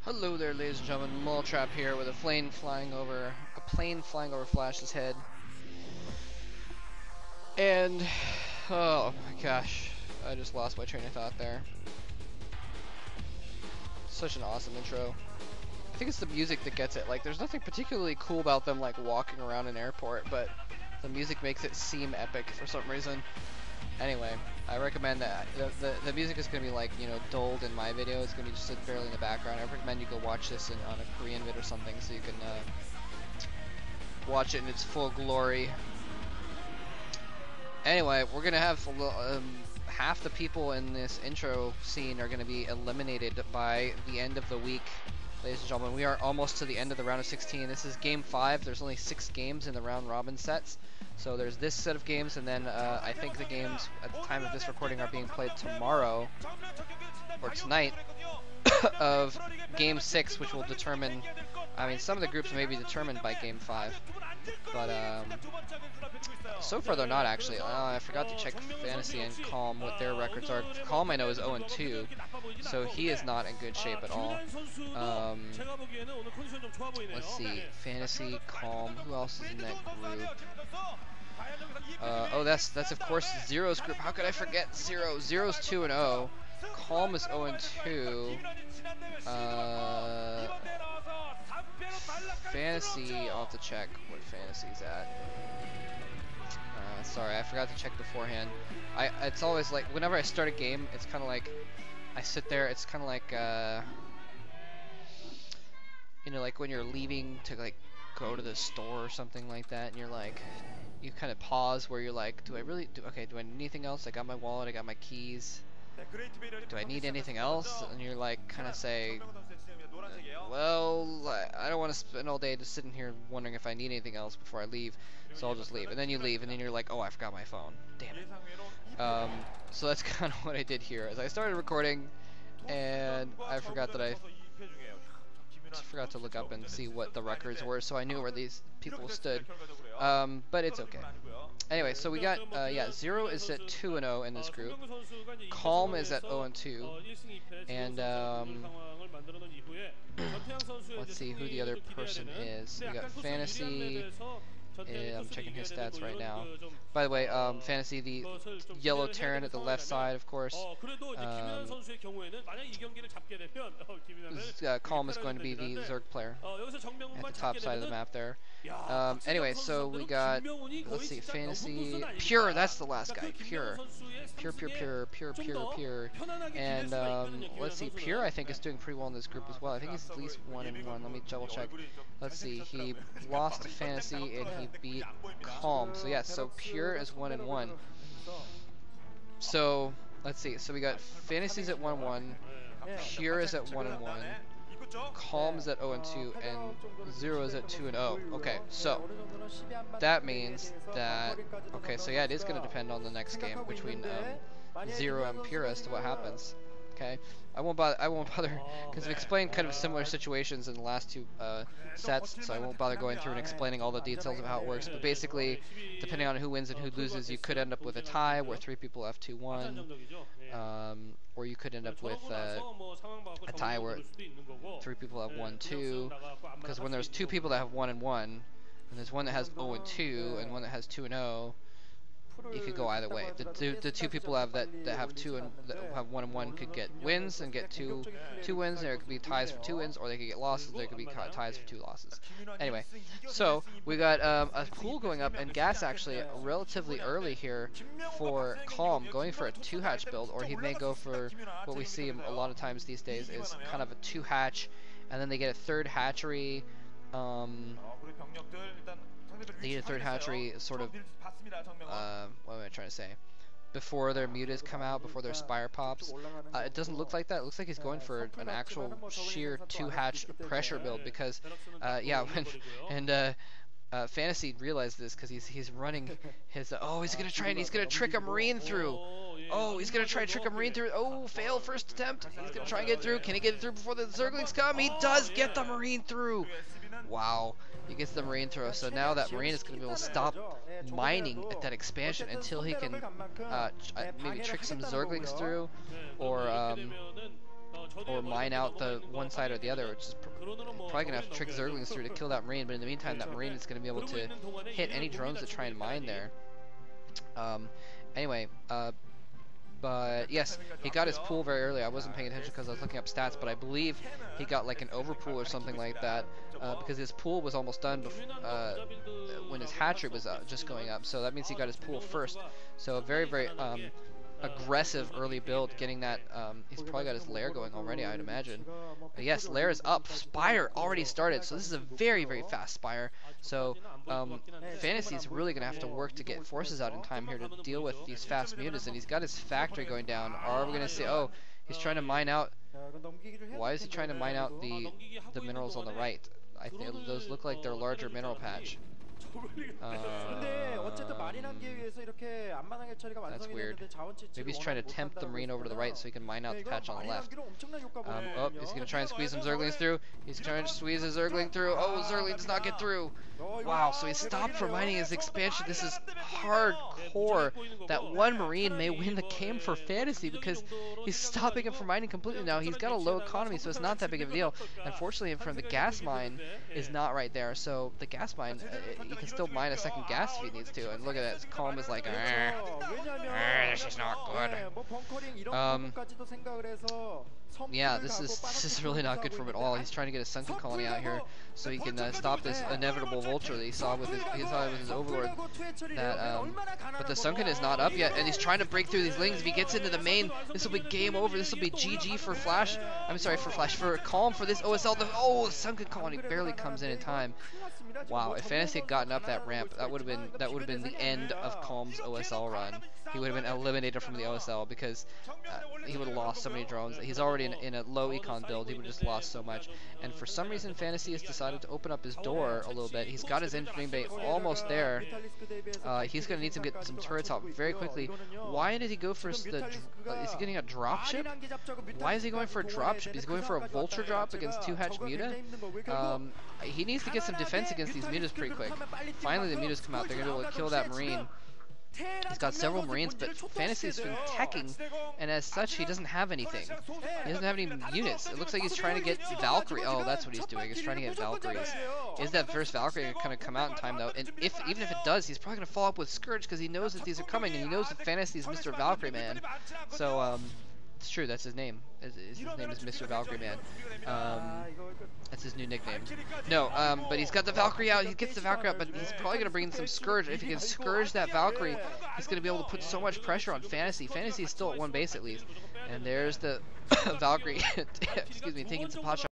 Hello there, ladies and gentlemen. Mole here with a plane flying over Flash's head. And oh my gosh, I just lost my train of thought there. Such an awesome intro. I think it's the music that gets it. Like, there's nothing particularly cool about them like walking around an airport, but the music makes it seem epic for some reason. Anyway, I recommend that. The music is going to be like, you know, dulled in my video. It's going to be just barely in the background. I recommend you go watch this on a Korean vid or something so you can watch it in its full glory. Anyway, we're going to have half the people in this intro scene are going to be eliminated by the end of the week. Ladies and gentlemen, we are almost to the end of the round of 16. This is game 5. There's only 6 games in the round robin sets. So there's this set of games, and then I think the games at the time of this recording are being played tomorrow, or tonight, of game 6, which will determine, I mean, some of the groups may be determined by game 5. But so far they're not actually. I forgot to check Fantasy and Calm what their records are. Calm I know is 0-2, so he is not in good shape at all. Let's see, Fantasy, Calm. Who else is in that group? Oh, that's of course Zero's group. How could I forget Zero? Zero's 2-0. Calm is 0-2. Fantasy, I'll have to check what Fantasy's at. Sorry, I forgot to check beforehand. It's always like, whenever I start a game, it's kind of like, I sit there, it's kind of like, you know, like when you're leaving to like go to the store or something like that, and you're like, you kind of pause where you're like, do I need anything else? I got my wallet, I got my keys. Do I need anything else? And you're like, kind of say, well, I don't want to spend all day just sitting here wondering if I need anything else before I leave, so I'll just leave. And then you leave, and then you're like, oh, I forgot my phone. Damn it. So that's kind of what I did here. As I started recording, and I forgot that I forgot to look up and see what the records were, so I knew where these people stood. But it's okay. Anyway, so we got, yeah, Zero is at 2-0 in this group. Calm is at 0-2. And, let's see who the other person is. We got Fantasy. I'm checking his stats right now. By the way, Fantasy, the yellow Terran at the left side, of course. Calm is going to be the Zerg player at the top side of the map there. Anyway, so we got, let's see, Fantasy, Pure, that's the last guy, Pure. Pure. And let's see, Pure I think is doing pretty well in this group as well. I think he's at least 1-1. Let me double check. Let's see, he lost to Fantasy and he beat Calm. So yeah, so Pure is 1-1. So let's see, so we got Fantasy's at 1-1, Pure is at 1-1. Calm is at 0-2, and Zero is at 2-0. Okay, so that means that, okay, so yeah, it is going to depend on the next game between Zero and Pure as to what happens. Okay, I won't bother because I've explained kind of similar situations in the last two sets, so I won't bother going through and explaining all the details of how it works. But basically, depending on who wins and who loses, you could end up with a tie where 3 people have 2-1, or you could end up with a tie where 3 people have 1-2. Because when there's 2 people that have 1-1, and there's one that has 0-2 and one that has 2-0. You could go either way. The two people that have 2 and that have 1-1 could get wins and get two wins. There could be ties for 2 wins, or they could get losses. There could be ties for 2 losses. Anyway, so we got a pool going up, and Gas actually relatively early here for Calm, going for a 2-hatch build, or he may go for what we see a lot of times these days is kind of a 2-hatch, and then they get a 3rd hatchery. They get a 3rd hatchery sort of, what am I trying to say? Before their mutas come out, before their spire pops. It doesn't look like that. It looks like he's going for an actual sheer 2-hatch pressure build because, yeah, Fantasy realized this because he's running his, oh, he's gonna trick a Marine through. Oh, he's gonna try to trick a Marine through. Oh, fail first attempt. He's gonna try and get through. Can he get it through before the Zerglings come? He does get the Marine through. Wow. He gets the Marine throw, so now that Marine is going to be able to stop mining at that expansion until he can maybe trick some Zerglings through, or or mine out the one side or the other, which is probably gonna have to trick Zerglings through to kill that Marine. But in the meantime, that Marine is gonna be able to hit any drones that try and mine there. Anyway, but yes, he got his pool very early. I wasn't paying attention because I was looking up stats, but I believe he got like an overpool or something like that, because his pool was almost done when his hatchery was just going up. So that means he got his pool first. So a very, very aggressive early build, getting that. He's probably got his lair going already, I'd imagine. But yes, lair is up. Spire already started, so this is a very, very fast Spire. So Fantasy's really going to have to work to get forces out in time here to deal with these fast mutas, and he's got his factory going down. Are we going to say, oh, he's trying to mine out? Why is he trying to mine out the minerals on the right? I think those look like they're larger mineral patch. That's weird. Maybe he's trying to tempt the Marine over to the right so he can mine out the patch on the left. Oh, he's going to try and squeeze some Zerglings through. He's trying to squeeze a Zergling through. Oh, Zergling does not get through. Wow, so he stopped from mining his expansion. This is hardcore. That one Marine may win the game for Fantasy because he's stopping him from mining completely now. He's got a low economy, so it's not that big of a deal. Unfortunately, from the gas mine is not right there. So the gas mine, he can still mine a second gas if he needs to. And look at that, Calm is like, this is not good. Yeah, this is really not good for him at all. He's trying to get a sunken colony out here so he can stop this inevitable vulture that he saw with his overlord. But the sunken is not up yet, and he's trying to break through these lings. If he gets into the main, this will be game over. This will be GG for Flash. I'm sorry, for Calm for this OSL. The sunken colony barely comes in time. Wow, if Fantasy had gotten up that ramp, that would have been the end of Calm's OSL run. He would have been eliminated from the OSL because he would have lost so many drones. He's already in a low econ build. He would have just lost so much. And for some reason, Fantasy has decided to open up his door a little bit. He's got his engineering bay almost there. He's going to need to get some turrets out very quickly. Why did he go for is he getting a dropship? Why is he going for a dropship? He's going for a vulture drop against 2-hatch muta. He needs to get some defense against these mutas pretty quick. Finally, the mutas come out. They're going to be able to kill that Marine. He's got several Marines, but Fantasy's been teching, and as such, he doesn't have anything. He doesn't have any units. It looks like he's trying to get Valkyrie. Oh, that's what he's doing. He's trying to get Valkyries. Is that first Valkyrie going to kind of come out in time, though? And even if it does, he's probably going to follow up with Scourge because he knows that these are coming, and he knows that Fantasy's Mr. Valkyrie Man. So, it's true. That's his name. His name is Mr. Valkyrie Man. That's his new nickname. No, but he's got the Valkyrie out. He gets the Valkyrie out, but he's probably going to bring in some Scourge. If he can Scourge that Valkyrie, he's going to be able to put so much pressure on Fantasy. Fantasy is still at one base at least. And there's the Valkyrie, excuse me, taking some pot shots.